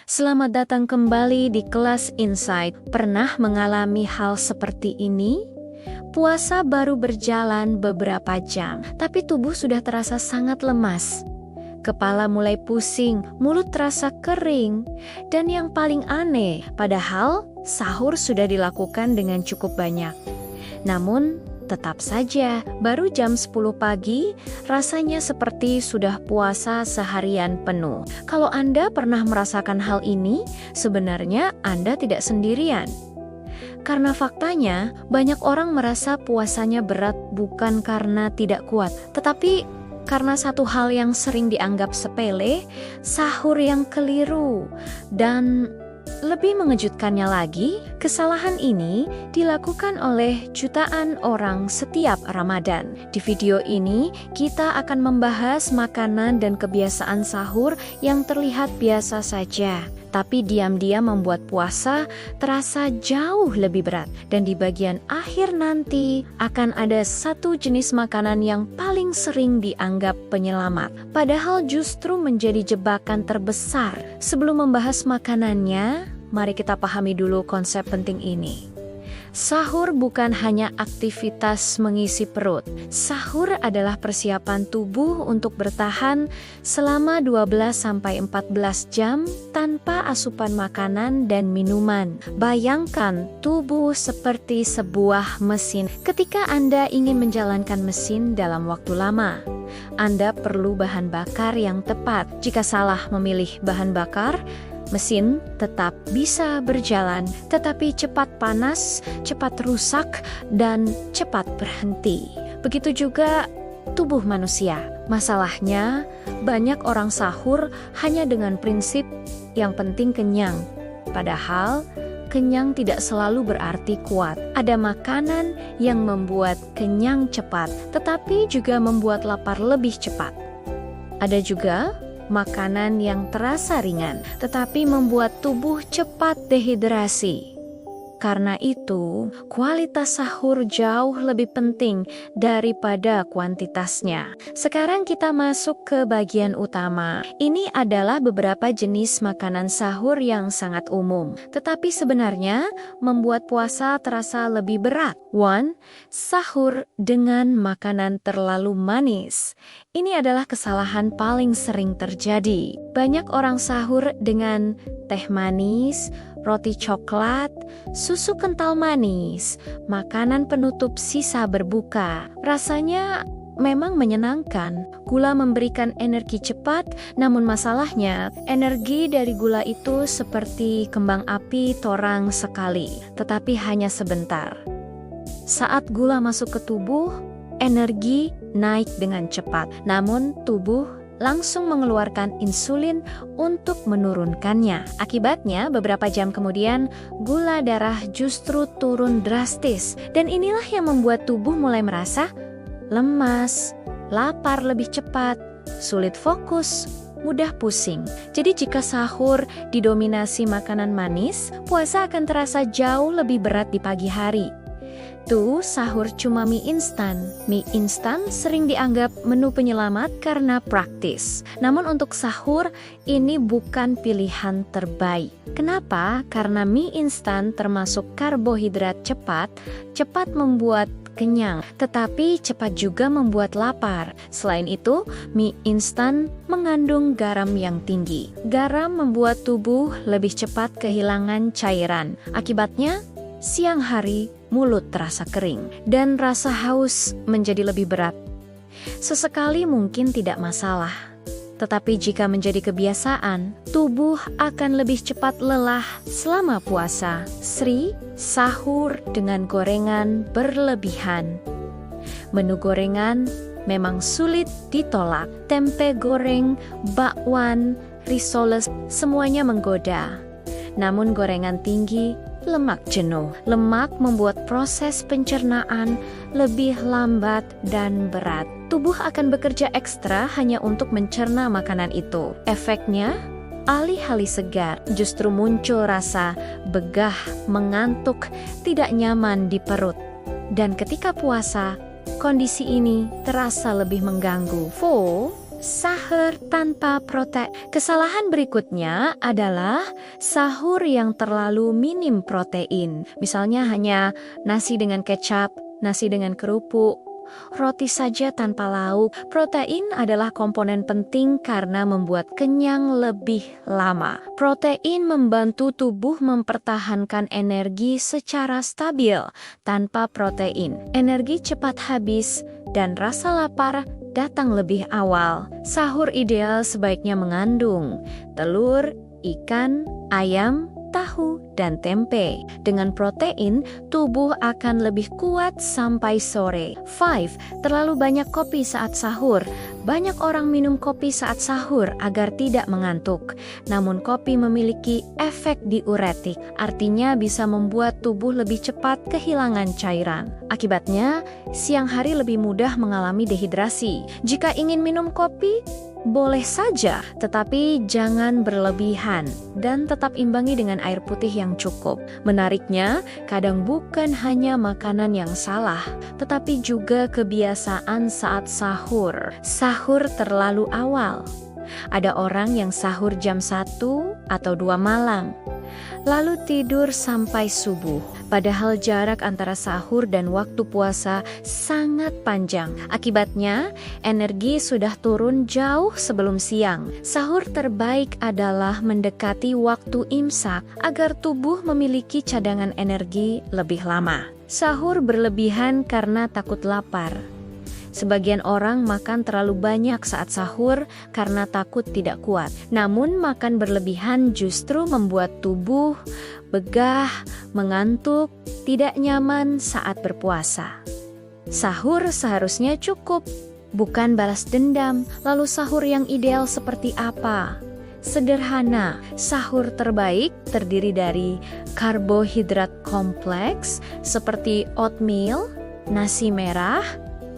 Selamat datang kembali di kelas Insight. Pernah mengalami hal seperti ini? Puasa baru berjalan beberapa jam, tapi tubuh sudah terasa sangat lemas. Kepala mulai pusing, mulut terasa kering, dan yang paling aneh, padahal sahur sudah dilakukan dengan cukup banyak. Namun, tetap saja, baru jam 10 pagi, rasanya seperti sudah puasa seharian penuh. Kalau Anda pernah merasakan hal ini, sebenarnya Anda tidak sendirian. Karena faktanya, banyak orang merasa puasanya berat bukan karena tidak kuat, tetapi karena satu hal yang sering dianggap sepele, sahur yang keliru. Dan lebih mengejutkannya lagi, kesalahan ini dilakukan oleh jutaan orang setiap Ramadan. Di video ini, kita akan membahas makanan dan kebiasaan sahur yang terlihat biasa saja, tapi diam-diam membuat puasa terasa jauh lebih berat. Dan di bagian akhir nanti, akan ada satu jenis makanan yang paling sering dianggap penyelamat, padahal justru menjadi jebakan terbesar. Sebelum membahas makanannya, mari kita pahami dulu konsep penting ini. Sahur bukan hanya aktivitas mengisi perut. Sahur adalah persiapan tubuh untuk bertahan selama 12-14 jam tanpa asupan makanan dan minuman. Bayangkan tubuh seperti sebuah mesin. Ketika Anda ingin menjalankan mesin dalam waktu lama, Anda perlu bahan bakar yang tepat. Jika salah memilih bahan bakar, mesin tetap bisa berjalan, tetapi cepat panas, cepat rusak, dan cepat berhenti. Begitu juga tubuh manusia. Masalahnya, banyak orang sahur hanya dengan prinsip yang penting kenyang. Padahal, kenyang tidak selalu berarti kuat. Ada makanan yang membuat kenyang cepat, tetapi juga membuat lapar lebih cepat. Ada juga makanan yang terasa ringan, tetapi membuat tubuh cepat dehidrasi. Karena itu, kualitas sahur jauh lebih penting daripada kuantitasnya. Sekarang kita masuk ke bagian utama. Ini adalah beberapa jenis makanan sahur yang sangat umum, tetapi sebenarnya membuat puasa terasa lebih berat. 1. Sahur dengan makanan terlalu manis. Ini adalah kesalahan paling sering terjadi. Banyak orang sahur dengan teh manis, roti coklat, susu kental manis, makanan penutup sisa berbuka. Rasanya memang menyenangkan. Gula memberikan energi cepat, namun masalahnya energi dari gula itu seperti kembang api torang sekali, tetapi hanya sebentar. Saat gula masuk ke tubuh, energi naik dengan cepat, namun tubuh langsung mengeluarkan insulin untuk menurunkannya. Akibatnya, beberapa jam kemudian, gula darah justru turun drastis. Dan inilah yang membuat tubuh mulai merasa lemas, lapar lebih cepat, sulit fokus, mudah pusing. Jadi jika sahur didominasi makanan manis, puasa akan terasa jauh lebih berat di pagi hari. Tuh, sahur cuma mie instan. Mie instan sering dianggap menu penyelamat karena praktis. Namun untuk sahur, ini bukan pilihan terbaik. Kenapa? Karena mie instan termasuk karbohidrat cepat membuat kenyang, tetapi cepat juga membuat lapar. Selain itu, mie instan mengandung garam yang tinggi. Garam membuat tubuh lebih cepat kehilangan cairan. Akibatnya, siang hari mulut terasa kering dan rasa haus menjadi lebih berat. Sesekali mungkin tidak masalah, tetapi jika menjadi kebiasaan, tubuh akan lebih cepat lelah selama puasa. Sahur dengan gorengan berlebihan. Menu gorengan memang sulit ditolak. Tempe goreng, bakwan, risoles, semuanya menggoda. Namun gorengan tinggi, lemak jenuh. Lemak membuat proses pencernaan lebih lambat dan berat. Tubuh akan bekerja ekstra hanya untuk mencerna makanan itu. Efeknya, alih-alih segar, justru muncul rasa begah, mengantuk, tidak nyaman di perut. Dan ketika puasa, kondisi ini terasa lebih mengganggu. Sahur tanpa protein. Kesalahan berikutnya adalah sahur yang terlalu minim protein. Misalnya hanya nasi dengan kecap, nasi dengan kerupuk, roti saja tanpa lauk. Protein adalah komponen penting karena membuat kenyang lebih lama. Protein membantu tubuh mempertahankan energi secara stabil. Tanpa protein, energi cepat habis dan rasa lapar datang lebih awal. Sahur ideal sebaiknya mengandung telur, ikan, ayam, tahu, dan tempe. Dengan protein, tubuh akan lebih kuat sampai sore. 5. Terlalu banyak kopi saat sahur. Banyak orang minum kopi saat sahur agar tidak mengantuk. Namun kopi memiliki efek diuretik, artinya bisa membuat tubuh lebih cepat kehilangan cairan. Akibatnya, siang hari lebih mudah mengalami dehidrasi. Jika ingin minum kopi, boleh saja, tetapi jangan berlebihan dan tetap imbangi dengan air putih yang cukup. Menariknya, kadang bukan hanya makanan yang salah, tetapi juga kebiasaan saat sahur. Sahur terlalu awal. Ada orang yang sahur jam 1 atau 2 malam, lalu tidur sampai subuh. Padahal jarak antara sahur dan waktu puasa sangat panjang. Akibatnya, energi sudah turun jauh sebelum siang. Sahur terbaik adalah mendekati waktu imsak agar tubuh memiliki cadangan energi lebih lama. Sahur berlebihan karena takut lapar. Sebagian orang makan terlalu banyak saat sahur karena takut tidak kuat. Namun makan berlebihan justru membuat tubuh begah, mengantuk, tidak nyaman saat berpuasa. Sahur seharusnya cukup, bukan balas dendam. Lalu sahur yang ideal seperti apa? Sederhana, sahur terbaik terdiri dari karbohidrat kompleks seperti oatmeal, nasi merah,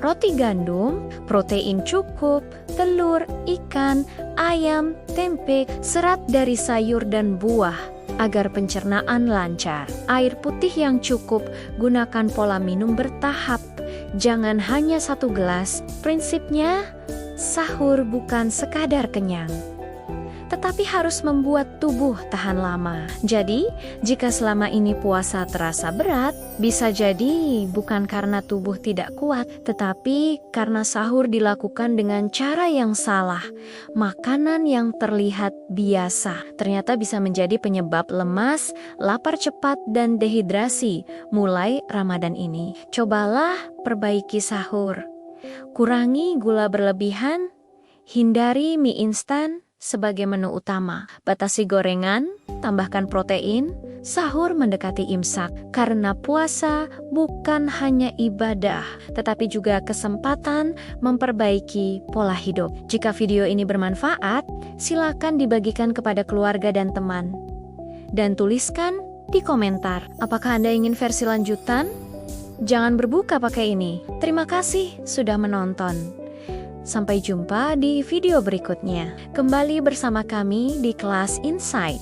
roti gandum, protein cukup, telur, ikan, ayam, tempe, serat dari sayur dan buah agar pencernaan lancar. Air putih yang cukup, gunakan pola minum bertahap. Jangan hanya 1 gelas. Prinsipnya, sahur bukan sekadar kenyang, tetapi harus membuat tubuh tahan lama. Jadi, jika selama ini puasa terasa berat, bisa jadi bukan karena tubuh tidak kuat, tetapi karena sahur dilakukan dengan cara yang salah. Makanan yang terlihat biasa ternyata bisa menjadi penyebab lemas, lapar cepat, dan dehidrasi mulai Ramadan ini. Cobalah perbaiki sahur. Kurangi gula berlebihan, hindari mie instan sebagai menu utama. Batasi gorengan, tambahkan protein, sahur mendekati imsak. Karena puasa bukan hanya ibadah, tetapi juga kesempatan memperbaiki pola hidup. Jika video ini bermanfaat, silakan dibagikan kepada keluarga dan teman. Dan tuliskan di komentar, apakah Anda ingin versi lanjutan? Jangan berbuka pakai ini. Terima kasih sudah menonton. Sampai jumpa di video berikutnya. Kembali bersama kami di kelas Insight.